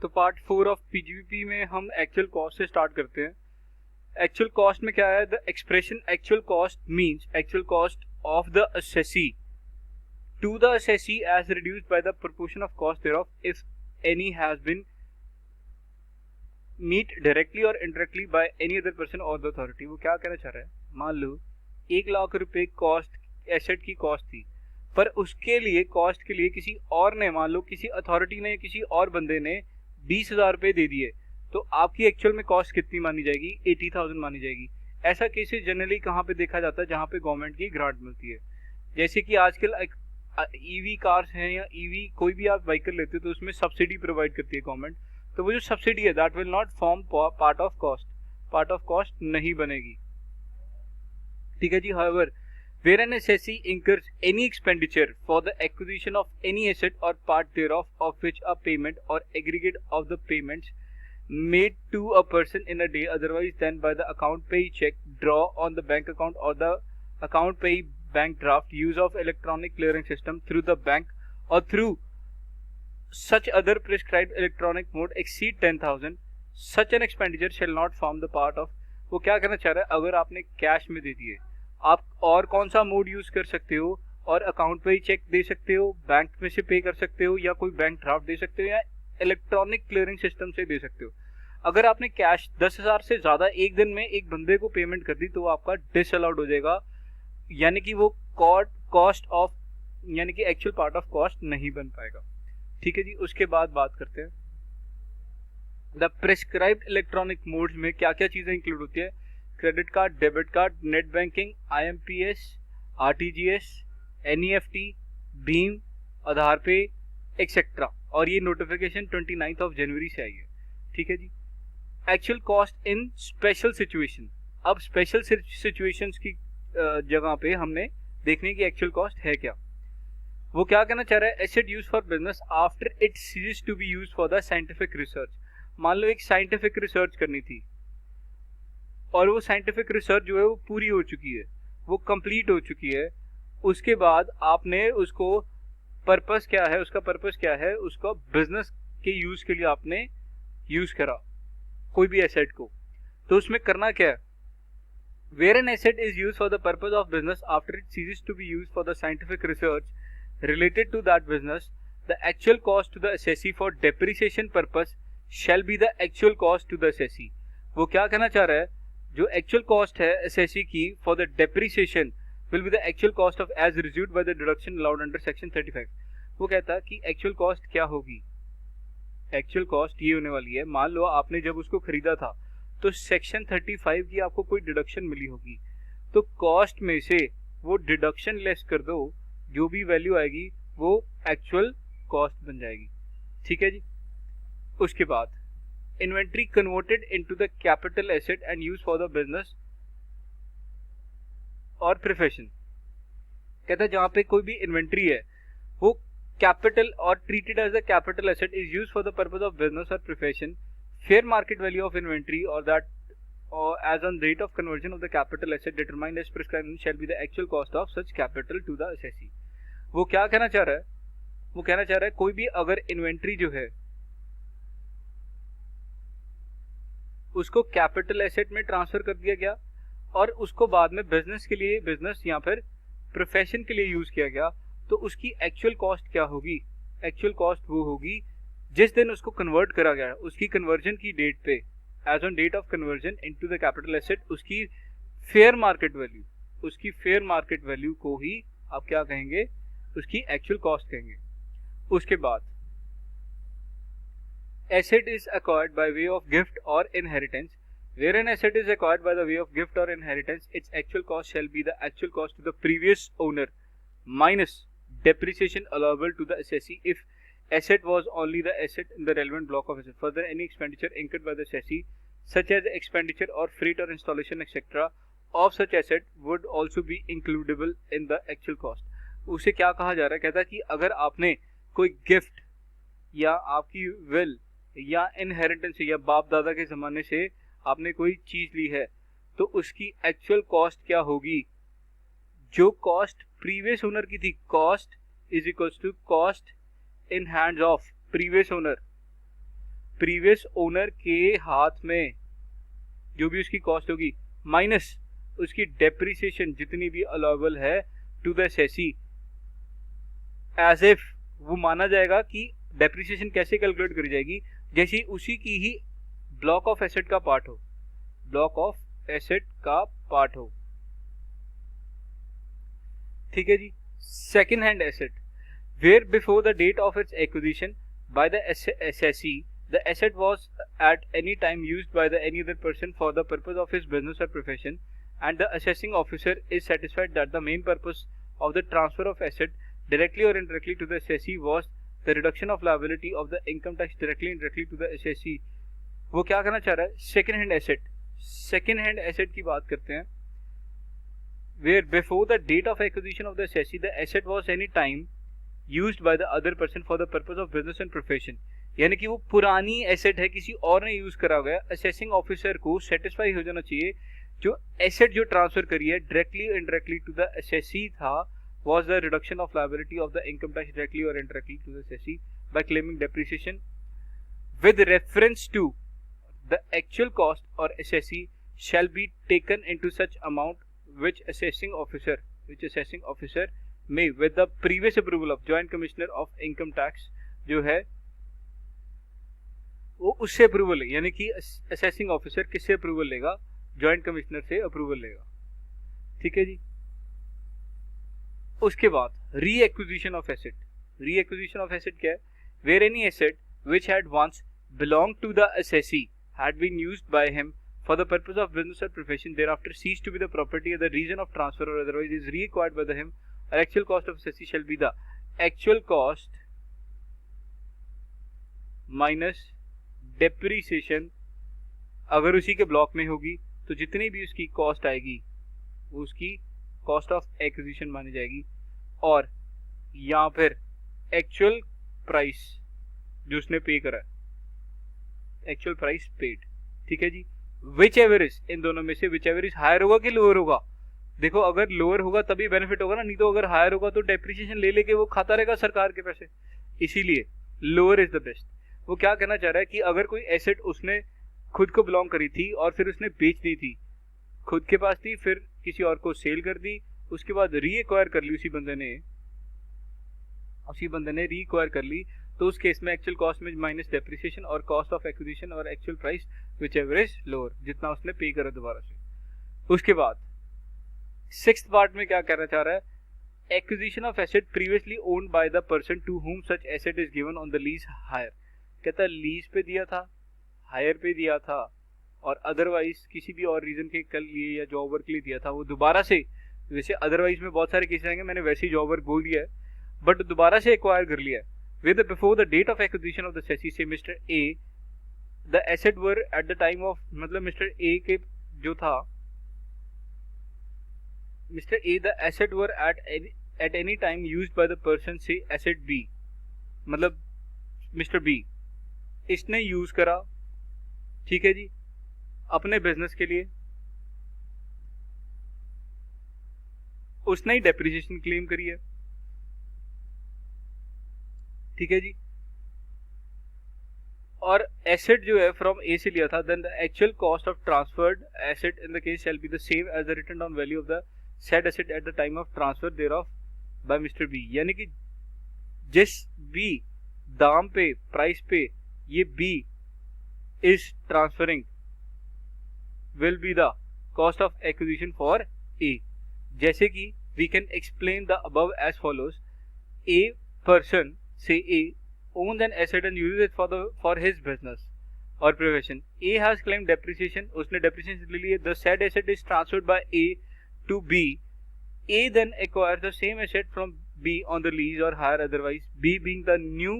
तो part 4 of PGBP में हम एक्चुअल कॉस्ट से स्टार्ट करते हैं। एक्चुअल कॉस्ट में क्या है? The expression actual cost means actual cost of the assessee to the assessee as reduced by the proportion of cost thereof if any has been met directly or indirectly by any other person or the authority. वो क्या कहना चाह रहा है? मान लो 1 लाख रुपए cost asset की cost थी, पर उसके लिए कॉस्ट के लिए किसी और ने, मान लो किसी अथॉरिटी ने, किसी और बंदे ने 20,000 रुपए दे दिए, तो आपकी एक्चुअल में कॉस्ट कितनी मानी जाएगी? 80,000 मानी जाएगी। ऐसा केसेस जनरली कहाँ पे देखा जाता है? जहाँ पे गवर्नमेंट की ग्रांट मिलती है। जैसे कि आजकल ईवी कार्स हैं या ईवी कोई भी आप व्हीकल लेते हो तो उसमें सब्सिडी प्रोवाइड करती है गवर्नमेंट, तो वो जो सब्सिडी है that will not form part of cost नहीं बनेगी। ठीक है जी। However where an assessee incurs any expenditure for the acquisition of any asset or part thereof, of which a payment or aggregate of the payments made to a person in a day otherwise than by the account pay check, draw on the bank account or the account pay bank draft, use of electronic clearing system through the bank or through such other prescribed electronic mode exceed 10,000, such an expenditure shall not form the part of। वो क्या कहना चाह रहा है? अगर आपने cash में दे दिए, आप और कौन सा मोड यूज कर सकते हो? और अकाउंट पे ही चेक दे सकते हो, बैंक में से पे कर सकते हो, या कोई बैंक ड्राफ्ट दे सकते हो, या इलेक्ट्रॉनिक क्लियरिंग सिस्टम से दे सकते हो। अगर आपने कैश 10,000 से ज्यादा एक दिन में एक बंदे को पेमेंट कर दी तो आपका डिसअलाउड हो जाएगा, यानी कि वो कॉस्ट ऑफ यानी कि एक्चुअल पार्ट ऑफ कॉस्ट नहीं बन पाएगा। ठीक है जी। उसके बाद बात करते हैं द प्रेस्क्राइब्ड इलेक्ट्रॉनिक मोड्स में क्या क्या चीजें इंक्लूड होती है? Credit card, debit card, net banking, IMPS, RTGS, NEFT, भीम, आधार पे एक्सेट्रा। और ये नोटिफिकेशन 29 जनवरी से आई है। ठीक है जी। Actual cost in special situation. अब स्पेशल सिचुएशंस की जगह पे हमने देखने की एक्चुअल कॉस्ट है क्या। वो क्या कहना चाह रहा है? Asset use for business after it ceases to be use for the scientific research. मान लो एक साइंटिफिक रिसर्च करनी थी और वो साइंटिफिक रिसर्च जो है वो पूरी हो चुकी है, वो कंप्लीट हो चुकी है। उसके बाद आपने उसको पर्पस क्या है, उसका पर्पस क्या है, उसको बिजनेस के यूज के लिए आपने यूज करा कोई भी एसेट को, तो उसमें करना क्या है? Where an asset is use for the purpose of business after it ceases to be use for the scientific research related to that business, the actual cost to the assessee for depreciation purpose shall be the actual cost to the assessee. वो क्या कहना चाह रहा है? जो actual cost है assessee की for the depreciation will be the actual cost of as reduced by the deduction allowed under section 35। वो कहता है कि एक्चुअल कॉस्ट क्या होगी? एक्चुअल कॉस्ट ये होने वाली है, मान लो आपने जब उसको खरीदा था तो सेक्शन 35 की आपको कोई डिडक्शन मिली होगी, तो कॉस्ट में से वो डिडक्शन लेस कर दो, जो भी वैल्यू आएगी वो एक्चुअल कॉस्ट बन जाएगी। ठीक है जी। उसके बाद inventory converted into the capital asset and used for the business और प्रोफेशन। कहता है जहां पे कोई भी इन्वेंट्री है वो capital or treated as a capital asset is used for the purpose of business or profession, fair market value of inventory or that as on rate of conversion of the capital asset determined as prescribed shall be the actual cost of such capital to the assessee। वो क्या कहना चाह रहा है? वो कहना चाह रहा है कोई भी अगर इन्वेंट्री जो है उसको कैपिटल एसेट में ट्रांसफर कर दिया गया और उसको बाद में बिजनेस के लिए, बिजनेस या फिर प्रोफेशन के लिए यूज किया गया, तो उसकी एक्चुअल कॉस्ट क्या होगी? एक्चुअल कॉस्ट वो होगी जिस दिन उसको कन्वर्ट करा गया, उसकी कन्वर्जन की डेट पे, as on date of conversion into the capital asset, उसकी फेयर मार्केट वैल्यू, उसकी फेयर मार्केट वैल्यू को ही आप क्या कहेंगे? उसकी एक्चुअल कॉस्ट कहेंगे। उसके बाद asset is acquired by way of gift or inheritance, where an asset is acquired by the way of gift or inheritance, its actual cost shall be the actual cost to the previous owner minus depreciation allowable to the assessee if asset was only the asset in the relevant block of asset. Further, any expenditure incurred by the assessee such as expenditure or freight or installation etc of such asset would also be includable in the actual cost। उसे क्या कहा जा रहा है? कहता है कि अगर आपने कोई गिफ्ट या आपकी विल या इनहेरिटेंस या बाप दादा के जमाने से आपने कोई चीज ली है, तो उसकी एक्चुअल कॉस्ट क्या होगी? जो कॉस्ट प्रीवियस ओनर की थी, cost is equals to cost in hands of previous owner previous owner के हाथ में जो भी उसकी कॉस्ट होगी माइनस उसकी डेप्रिसिएशन जितनी भी अलाउबल है to the assessee, as if वो माना जाएगा कि डेप्रिसिएशन कैसे कैलकुलेट करी जाएगी, जैसे उसी की ही ब्लॉक ऑफ एसेट का पार्ट हो, ब्लॉक ऑफ एसेट का पार्ट हो। ठीक है जी। Second hand asset, where before the date of its acquisition by the assessee the asset was at any time used by the any other person for the purpose of his business or profession, and the assessing officer is satisfied that the main purpose of the transfer of asset directly or indirectly to the assessee was the reduction of liability of the income tax directly and indirectly to the assessee। वो क्या करना चाह रहा है, second hand asset, second hand asset की बात करते हैं, where before the date of acquisition of the assessee the asset was any time used by the other person for the purpose of business and profession, यानी कि वो पुरानी asset है, किसी और ने यूज करा गया। असेसिंग ऑफिसर को सेटिस्फाई हो जाना चाहिए जो एसेट जो ट्रांसफर करी है directly indirectly to the assessee था was the reduction of liability of the income tax directly or indirectly to the assessee by claiming depreciation with reference to the actual cost or assessee shall be taken into such amount which assessing officer may with the previous approval of joint commissioner of income tax जो है वो उससे approval है, यानी कि assessing officer किससे approval लेगा, joint commissioner से अप्रूवल लेगा। ठीक है जी। उसके बाद reacquisition of asset, reacquisition of asset क्या है, where any asset which had once belong to the assessee had been used by him for the purpose of business or profession thereafter cease to be the property of the reason of transfer or otherwise is reacquired by the him, or actual cost of assessee shall be the actual cost minus depreciation। अगर उसी के block में होगी तो जितनी भी उसकी cost आएगी वो उसकी कॉस्ट ऑफ एक्विजिशन मानी जाएगी, और या फिर एक्चुअल प्राइस जो उसने पे करा, एक्चुअल प्राइस पेड। ठीक है जी। विच एवर इज, इन दोनों में से विच एवर इज हायर होगा कि लोअर होगा। देखो अगर लोअर होगा तभी बेनिफिट होगा ना, नहीं तो अगर हायर होगा तो डेप्रिसिएशन ले लेके वो खाता रहेगा सरकार के पैसे, इसीलिए लोअर इज द बेस्ट। वो क्या कहना चाह रहा है कि अगर कोई एसेट उसने खुद को बिलोंग करी थी और फिर उसने बेच दी थी, खुद के पास थी फिर किसी और को सेल कर दी, उसके बाद रीएक्वायर कर ली उसी बंदे ने रीएक्वायर कर ली, तो उस केस में एक्चुअल कॉस्ट में माइनस डेप्रिसिएशन और कॉस्ट ऑफ एक्विजिशन और actual price which ever is lower, जितना उसने पे करा दोबारा से। उसके बाद सिक्स्थ पार्ट में क्या कहना चाह रहा है, acquisition of asset previously owned by the person to whom such asset is given on the lease hire. कहता है लीज पे दिया था, हायर पे दिया था, और अदरवाइज किसी भी और रीजन के लिए या जॉब वर्क के लिए दिया था, वो दोबारा से, वैसे अदरवाइज में बहुत सारे केसेस आएंगे, मैंने वैसे ही जॉब वर्क बोल दिया है, बट दोबारा से एक्वायर कर लिया है। With before the date of acquisition of the assessee, say Mr. A, the asset were at the time of, मतलब Mr. A के जो था, Mr. A the asset were at any time used by the person, say asset B, मतलब Mr. B इसने use करा, ठीक है जी, अपने बिजनेस के लिए, उसने ही डेप्रिसिएशन क्लेम करी है। ठीक है जी। और एसेट जो है फ्रॉम ए से लिया था, then the actual cost of transferred asset in the case shall be the same as the written down value of the said asset at the time of transfer thereof by mister B, यानी कि जिस भी दाम पे, price पे ये B is transferring will be the cost of acquisition for A. जैसे कि we can explain the above as follows, a person say A owns an asset and uses it for his business or profession. A has claimed depreciation, उसने depreciation ले ली है, the said asset is transferred by A to B. A then acquires the same asset from B on the lease or hire, otherwise B being the new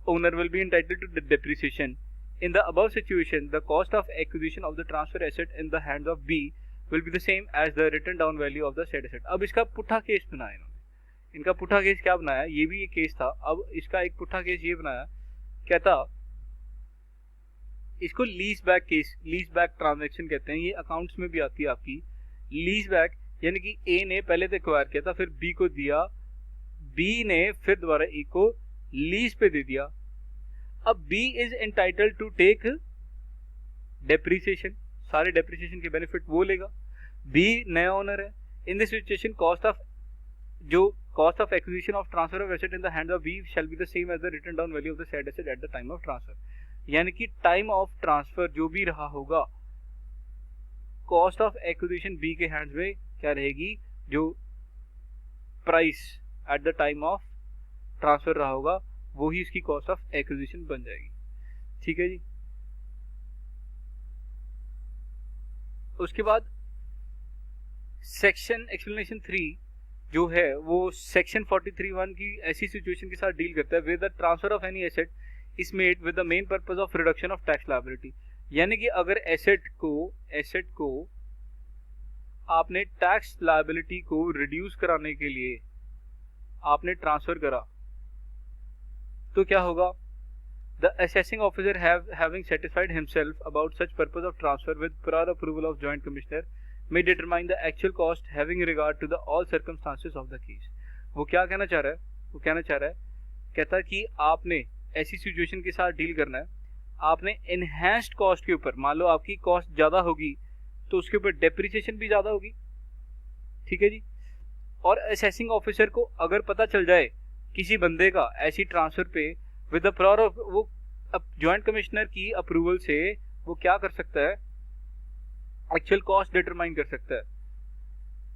owner will be entitled to the depreciation. In the above situation, the cost of acquisition of the transfer asset in the hands of B will be the same as the written down value of the said asset. अब इसका पुट्ठा case बनाया इन्होंने, इनका पुट्ठा case क्या बनाया, ये भी एक केस था, अब इसका एक पुट्ठा केस ये बनाया, कहता इसको lease back case, lease back transaction कहते हैं, ये अकाउंट्स में भी आती है आपकी। लीज बैक यानी कि ए ने पहले तो एक्वायर किया था, फिर बी को दिया, बी ने फिर दोबारा ए को लीज पे दे दिया। अब B is entitled to take depreciation, सारे डेप्रिसिएशन के बेनिफिट वो लेगा, बी नया ओनर है। In this situation cost of acquisition of transfer of asset in the hands of B shall be the same as the written down value of the said asset at the time of transfer. यानी कि time of transfer जो भी रहा होगा, cost of acquisition B के हैंड्स में क्या रहेगी, जो price at the time of transfer रहा होगा वो ही इसकी कॉस्ट ऑफ एक्विजिशन बन जाएगी। ठीक है जी। उसके बाद सेक्शन एक्सप्लेनेशन 3 जो है वो सेक्शन 43(1) की ऐसी सिचुएशन के साथ डील करता है with the transfer of any asset is made with the main purpose of reduction of tax liability. यानी कि अगर एसेट को आपने टैक्स लायबिलिटी को रिड्यूस कराने के लिए आपने ट्रांसफर करा तो क्या होगा, the assessing officer having satisfied himself about such purpose of transfer with prior approval of joint commissioner may determine the actual cost having regard to the all circumstances of the case। वो क्या कहना चाह रहा है, कहता है कि आपने ऐसी सिचुएशन के साथ डील करना है, आपने एनहेंस्ड कॉस्ट के ऊपर, मान लो आपकी कॉस्ट ज्यादा होगी तो उसके ऊपर डेप्रिसिएशन भी ज्यादा होगी। ठीक है जी। और असेसिंग ऑफिसर को अगर पता चल जाए किसी बंदे का ऐसी ट्रांसफर पे विद द प्रायर ऑफ, वो जॉइंट कमिश्नर की अप्रूवल से वो क्या कर सकता है, एक्चुअल कॉस्ट डिटरमाइन कर सकता है।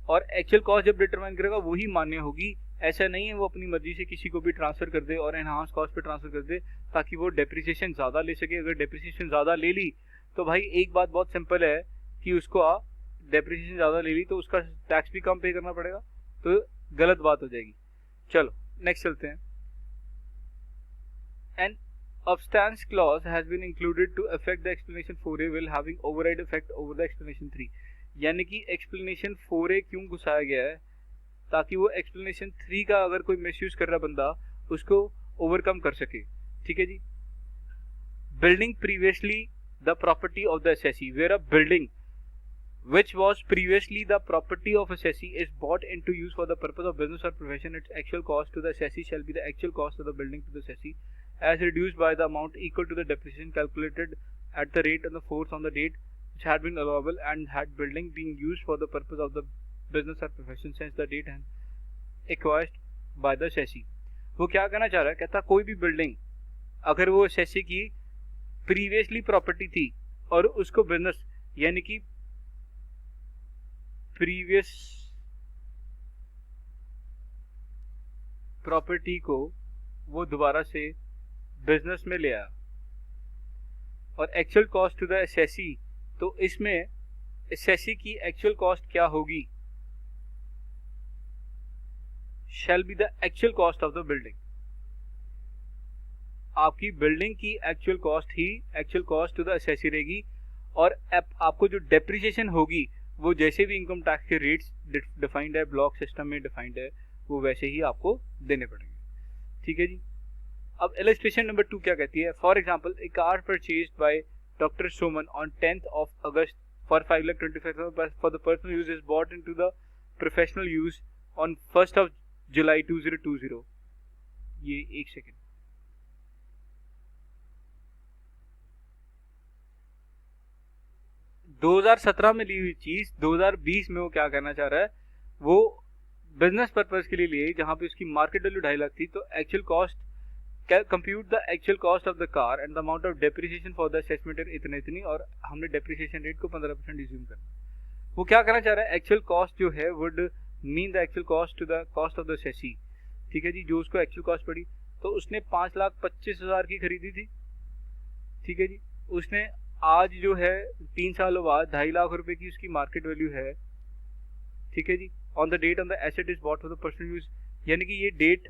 और एक्चुअल कॉस्ट जब डिटरमाइन करेगा वही मान्य होगी। ऐसा नहीं है वो अपनी मर्जी से किसी को भी ट्रांसफर कर दे और एनहांस कॉस्ट पे ट्रांसफर कर दे ताकि वो डेप्रिसिएशन ज्यादा ले सके। अगर डेप्रिसिएशन ज्यादा ले ली तो भाई एक बात बहुत सिंपल है कि उसको डेप्रिसिएशन ज्यादा ले ली तो उसका टैक्स भी कम पे करना पड़ेगा, तो गलत बात हो जाएगी। चलो नेक्स्ट चलते हैं। An absence clause has been included to affect the explanation 4A will having override effect over the explanation 3। यानी कि explanation 4A क्यों घुसाया गया है, ताकि वो explanation 3 का अगर कोई मिसयूज कर रहा बंदा उसको ओवरकम कर सके। ठीक है जी। Building previously the property of the assessee, where a building which was previously the property of assessee is bought into use for the purpose of business or profession, its actual cost to the assessee shall be the actual cost of the building to the assessee as reduced by the amount equal to the depreciation calculated at the rate and the force on the date which had been allowable and had building being used for the purpose of the business or profession since the date and acquired by the assessee। वो क्या कहना चाह रहा है, कहता कोई भी building अगर वो assessee की प्रीवियसली प्रॉपर्टी थी और उसको बिजनेस यानी कि प्रीवियस प्रॉपर्टी को वो दोबारा से बिजनेस में ले आया और actual cost to the assessee, तो इसमें असेसी की एक्चुअल कॉस्ट क्या होगी, shall be the actual cost of the building. आपकी बिल्डिंग की एक्चुअल कॉस्ट ही actual cost to the assessee रहेगी और आपको जो डेप्रिसिएशन होगी वो जैसे भी इनकम टैक्स के रेट्स डिफाइंड है, ब्लॉक सिस्टम में डिफाइंड है, वो वैसे ही आपको देने पड़ेंगे। ठीक है जी। अब इलस्ट्रेशन नंबर 2 क्या कहती है, for example A car purchased by doctor Soman on 10th of August for 5,25,000 for the personal use is bought into the professional use on 1st of July 2020। ये एक सेकेंड, दो 2017 में ली हुई चीज 2020 में वो क्या कहना चाह रहा है, वो बिजनेस पर्पज के लिए लिए जहां पे उसकी मार्केट वैल्यू 2.5 लाख थी, तो actual cost compute the actual cost of the car and the amount of depreciation for the assessment इतनी और हमने डेप्रिसिएशन रेट को 15% रिज्यूम करना। वो क्या करना चाह रहा है, एक्चुअल कॉस्ट जो है would mean the actual cost to the cost of the assessee. ठीक है जी। जो उसको एक्चुअल कॉस्ट पड़ी तो उसने 5,25,000 की खरीदी थी। ठीक है जी। उसने आज जो है 3 सालों बाद 2.5 लाख रुपए की उसकी मार्केट वैल्यू है। ठीक है जी। On the date on the asset is bought for the personal use, यानी कि ये डेट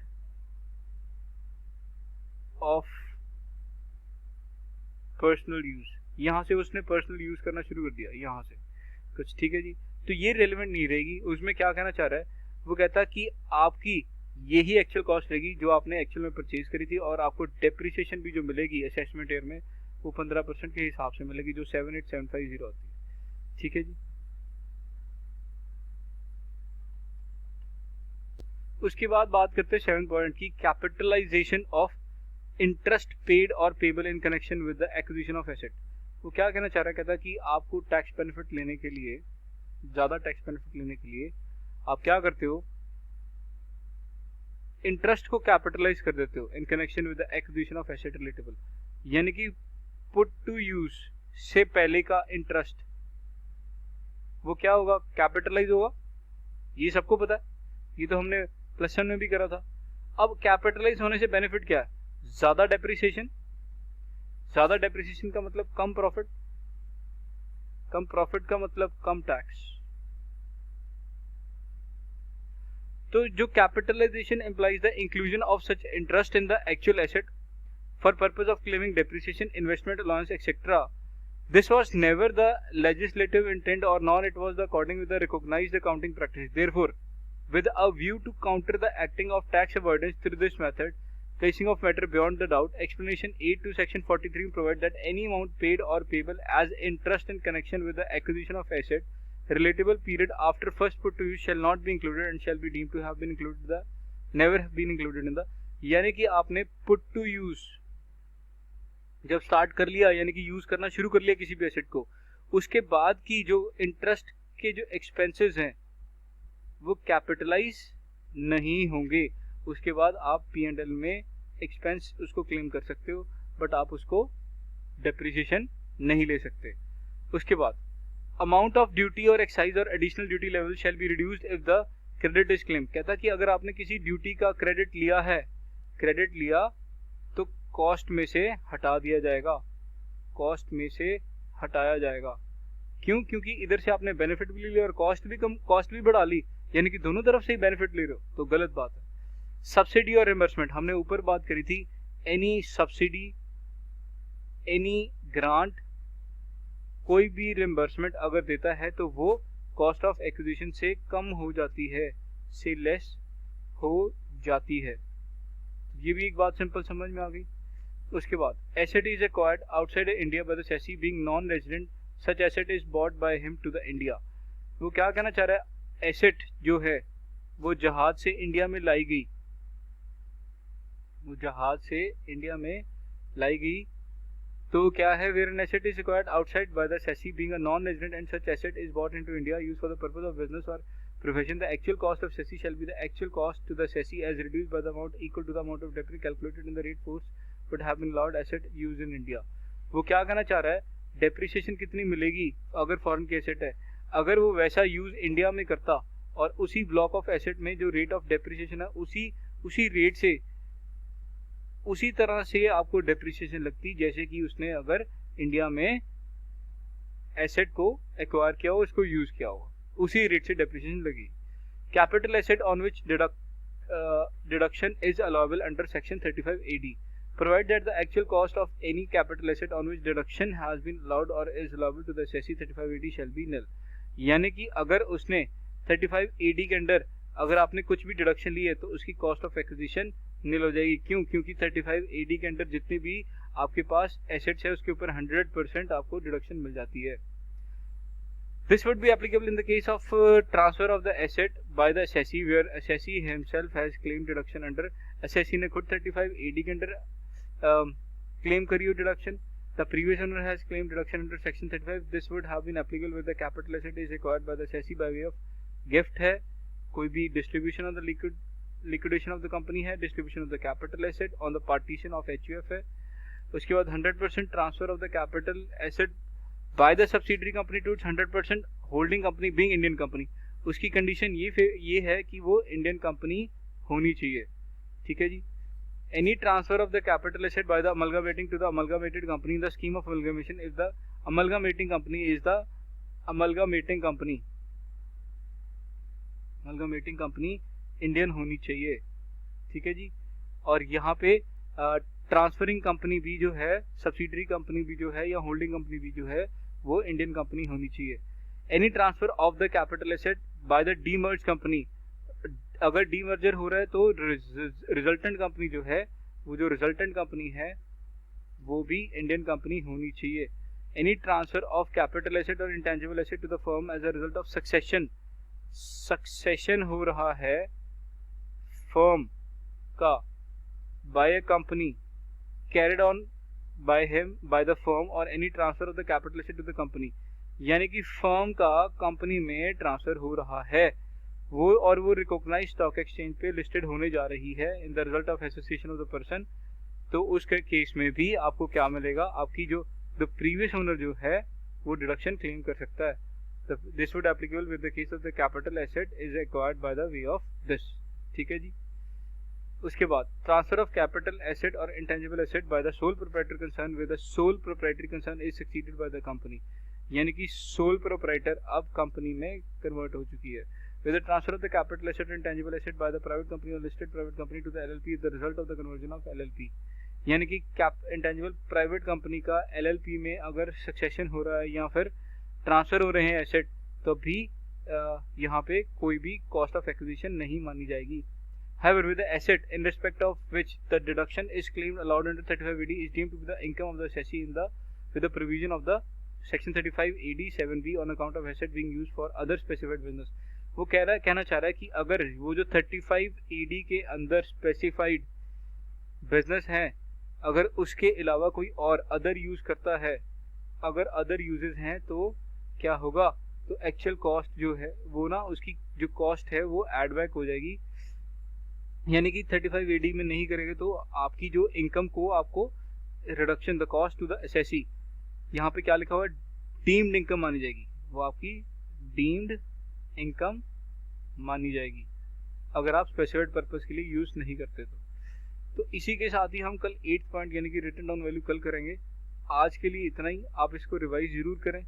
ऑफ पर्सनल यूज, यहां से उसने पर्सनल यूज करना शुरू कर दिया यहां से कुछ। ठीक है जी। तो ये रेलेवेंट नहीं रहेगी। उसमें क्या कहना चाह रहा है, वो कहता है कि आपकी यही एक्चुअल कॉस्ट रहेगी जो आपने एक्चुअल में परचेज करी थी और आपको डेप्रिसिएशन भी जो मिलेगी असेसमेंट ईयर में वो 15% के हिसाब से मिलेगी जो 78750 होती है। ठीक है जी। उसके बाद बात करते हैं 7 पॉइंट की, कैपिटलाइजेशन ऑफ इंटरेस्ट पेड और payable in connection with the acquisition of asset. वो क्या कहना चाह रहा है, कहता है कि आपको टैक्स बेनिफिट लेने के लिए, ज़्यादा टैक्स बेनिफिट लेने के लिए आप क्या करते हो, इंटरेस्ट को कैपिटलाइज कर देते हो in connection with the acquisition of asset relatable, यानी कि पुट टू यूज से पहले का इंटरेस्ट वो क्या होगा, कैपिटलाइज होगा। ये सबको पता है, ये तो हमने प्लस वन में भी करा था। अब कैपिटलाइज होने से बेनिफिट क्या है, ज्यादा डेप्रिसिएशन। ज्यादा डेप्रिसिएशन का मतलब कम प्रॉफिट, कम प्रॉफिट का मतलब कम टैक्स। तो जो capitalisation implies the inclusion of such interest in the actual asset for purpose of claiming depreciation, investment allowance, etc. This was never the legislative intent, or nor it was the according with the recognized accounting practice. Therefore, with a view to counter the acting of tax avoidance through this method, placing of matter beyond the doubt, explanation 8 to section 43 provide that any amount paid or payable as interest in connection with the acquisition of asset relatable period after first put to use shall not be included and shall be deemed to have been included the never have been included in the। यानी कि आपने put to use जब start कर लिया, यानी कि use करना शुरू कर लिया किसी भी एसेट को, उसके बाद की जो इंटरेस्ट के जो एक्सपेंसेस हैं वो कैपिटलाइज नहीं होंगे। उसके बाद आप P&L में एक्सपेंस उसको क्लेम कर सकते हो, बट आप उसको डेप्रिसिएशन नहीं ले सकते। उसके बाद अमाउंट ऑफ ड्यूटी और एक्साइज और additional duty level shall be reduced if the credit is claim. कहता कि अगर आपने किसी ड्यूटी का क्रेडिट लिया है, क्रेडिट लिया तो कॉस्ट में से हटा दिया जाएगा, कॉस्ट में से हटाया जाएगा। क्यों? क्योंकि इधर से आपने बेनिफिट भी ले लिया और कॉस्ट भी कम, कॉस्ट भी बढ़ा ली, यानी कि दोनों तरफ से ही बेनिफिट ले रहे हो, तो गलत बात है। सब्सिडी और रिम्बर्समेंट हमने ऊपर बात करी थी। एनी सब्सिडी, एनी ग्रांट, कोई भी रिम्बर्समेंट अगर देता है तो वो कॉस्ट ऑफ एक्विजिशन से कम हो जाती है, से लेस हो जाती है। ये भी एक बात सिंपल समझ में आ गई। उसके बाद asset is acquired outside India by the assessee being non resident, such asset is bought by him to the India. वो क्या कहना चाह रहा है, एसेट जो है वो जहाज से इंडिया में लाई गई, वो जहाज से इंडिया में लाई गई, तो क्या है, where an asset is acquired outside by the assessee being a non resident and such asset is bought into India used for the purpose of business or profession, the actual cost of cesi shall be the actual cost to the cesi as reduced by the amount equal to the amount of depreciation calculated in the rate force would have been allowed asset used in India। वो क्या कहना चाह रहा है, depreciation कितनी मिलेगी अगर foreign की एसेट है, अगर वो वैसा यूज इंडिया में करता और उसी ब्लॉक ऑफ एसेट में जो रेट ऑफ डेप्रिसिएशन है उसी रेट से, उसी तरह से आपको डेप्रिसिएशन लगती जैसे कि उसने अगर इंडिया में एसेट को एक्वायर किया हो, उसको यूज किया हो, उसी रेट से डेप्रिसिएशन लगी। Capital asset on which deduction is allowable under section 35 AD provide that the actual cost of any capital asset on which deduction has been allowed or is allowable to the assessee 35 AD shall be nil. यानी कि अगर उसने 35 AD के under अगर आपने कुछ भी deduction ली है तो उसकी कॉस्ट ऑफ एक्विजिशन निल हो जाएगी। क्यों? क्योंकि 35 AD के अंडर जितने भी आपके पास एसेट्स है उसके ऊपर 100% आपको डिडक्शन मिल जाती है। This would be applicable in the case of transfer of the asset by the assessee where assessee himself has claimed deduction under, assessee ने खुद 35 AD के अंडर claim करी हो deduction, the previous owner has claimed deduction under section 35। this would have been applicable where the capital asset is acquired by the assessee by way of gift है, कोई भी distribution of the liquidation of the company है, distribution of the capital asset on the partition of HUF है। उसके बाद 100% transfer of the capital asset by the subsidiary company to its 100% holding company being Indian company। उसकी condition ये है कि वो Indian company होनी चाहिए। ठीक है जी। Any transfer of the capital asset by the amalgamating to the amalgamated company in the scheme of amalgamation if the amalgamating company is the amalgamating company Indian होनी चाहिए। ठीक है जी। और यहाँ पे ट्रांसफरिंग कंपनी भी जो है, सब्सिडरी कंपनी भी जो है या होल्डिंग कंपनी भी जो है वो इंडियन कंपनी होनी चाहिए। Any transfer of the capital asset by the demerge company, अगर डीमर्जर हो रहा है तो रिजल्टेंट कंपनी जो है, वो जो रिजल्टेंट कंपनी है वो भी इंडियन कंपनी होनी चाहिए। Any transfer of capital asset और intangible asset to the firm as a result of succession हो रहा है फर्म का by a company carried on by him by the firm or any transfer of the capital asset to the company, यानी कि firm का company में transfer हो रहा है वो, और वो रिकॉग्नाइज स्टॉक एक्सचेंज पे लिस्टेड होने जा रही है in the result of association of the person, तो उस केस में भी आपको क्या मिलेगा, आपकी जो द प्रीवियस ओनर जो है वो डिडक्शन क्लेम कर सकता है। This would applicable with the case of the capital asset is acquired by the way of this. ठीक है जी। उसके बाद ट्रांसफर ऑफ कैपिटल एसेट और intangible asset by the sole proprietor concern with the sole proprietary concern is succeeded by the company, यानी कि sole proprietor अब company में कन्वर्ट हो चुकी है। With the transfer of the capital asset and tangible asset by the private company or listed private company to the LLP is the result of the conversion of LLP, यानी कि intangible private company का LLP में अगर succession हो रहा है या फिर ट्रांसफर हो रहे हैं एसेट, तो भी यहाँ पे कोई भी कॉस्ट ऑफ एक्विजिशन नहीं मानी जाएगी। However, with the asset in respect of which the deduction is claimed allowed under 35AD is deemed to be the income of the assessee in the with the provision of the section 35AD 7B on account of asset being used for other specified business। वो कहना चाह रहा है कि अगर वो जो 35AD के अंदर स्पेसिफाइड बिजनेस है, अगर उसके अलावा कोई और अदर यूज करता है, अगर अदर यूजेस हैं तो क्या होगा, तो एक्चुअल कॉस्ट जो है वो ना, उसकी जो कॉस्ट है वो एड बैक हो जाएगी, यानी कि 35AD में नहीं करेंगे तो आपकी जो इनकम को आपको reduction the cost to the assessee, यहाँ पे क्या लिखा हुआ है, डीम्ड इनकम मानी जाएगी, वो आपकी डीम्ड इनकम मानी जाएगी अगर आप स्पेसिफाइड पर्पस के लिए यूज नहीं करते तो इसी के साथ ही हम कल 8th पॉइंट यानी कि रिटन डाउन वैल्यू कल करेंगे। आज के लिए इतना ही, आप इसको रिवाइज जरूर करें।